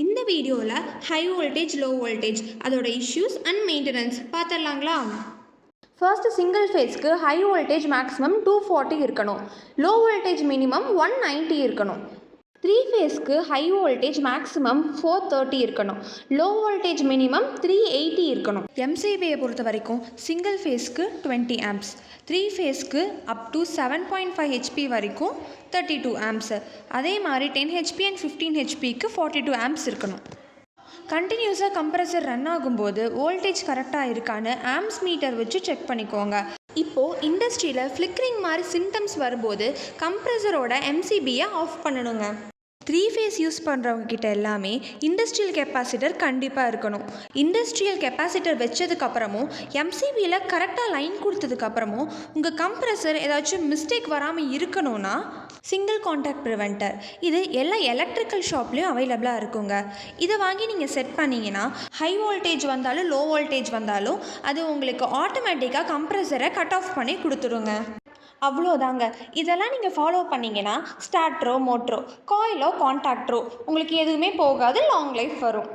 இந்த வீடியோவில் high voltage low voltage அதோட இஷ்யூஸ் அண்ட் மெயின்டெனன்ஸ் பார்த்துடலாங்களா. ஃபர்ஸ்ட் சிங்கிள் ஃபேஸ்க்கு ஹை வோல்டேஜ் மேக்ஸிமம் 240 இருக்கணும், லோ வோல்டேஜ் மினிமம் 190 இருக்கணும். 3 ஃபேஸ்க்கு ஹை வோல்டேஜ் மேக்ஸிமம் 430 இருக்கணும், லோ வோல்டேஜ் மினிமம் 380 இருக்கணும். எம்சிபியை பொறுத்த வரைக்கும் சிங்கிள் ஃபேஸ்க்கு 20 ஆம்ப்ஸ், 3 ஃபேஸ்க்கு அப் டு 7.5 ஹெச்பி வரைக்கும் 32 ஆம்ப்ஸ், அதே மாதிரி 10 ஹெச்பி அண்ட் 15 ஹெச்பிக்கு 42 ஆம்ப்ஸ் இருக்கணும். கண்டினியூஸாக கம்ப்ரஸர் ரன் ஆகும்போது வோல்டேஜ் கரெக்டாக இருக்கான்னு ஆம்ப்ஸ் மீட்டர் வச்சு செக் பண்ணிக்கோங்க. இப்போது இண்டஸ்ட்ரியில் ஃப்ளிக்கரிங் மாதிரி சிம்டம்ஸ் வரும்போது கம்ப்ரஸரோட எம்சிபியை ஆஃப் பண்ணணுங்க. 3 ஃபேஸ் யூஸ் பண்ணுறவங்க கிட்ட எல்லாமே இண்டஸ்ட்ரியல் கெப்பாசிட்டர் கண்டிப்பாக இருக்கணும். இண்டஸ்ட்ரியல் கெப்பாசிட்டர் வச்சதுக்கப்புறமும் எம்சிபியில் கரெக்டாக லைன் கொடுத்ததுக்கப்புறமும் உங்கள் கம்ப்ரஸர் ஏதாச்சும் மிஸ்டேக் வராமல் இருக்கணும்னா சிங்கிள் காண்டாக்ட் ப்ரிவென்டர் இது எல்லா எலக்ட்ரிக்கல் ஷாப்லேயும் அவைலபிளாக இருக்குங்க. இதை வாங்கி நீங்கள் செட் பண்ணிங்கன்னா ஹை வோல்டேஜ் வந்தாலும் லோ வோல்டேஜ் வந்தாலும் அது உங்களுக்கு ஆட்டோமேட்டிக்காக கம்ப்ரஸரை கட் ஆஃப் பண்ணி கொடுத்துருங்க. அவ்வளோதாங்க. இதெல்லாம் நீங்கள் ஃபாலோ பண்ணிங்கன்னா ஸ்டார்ட்ரோ மோட்ரோ காயிலோ காண்டாக்டரோ உங்களுக்கு எதுவுமே போகாது, லாங் லைஃப் வரும்.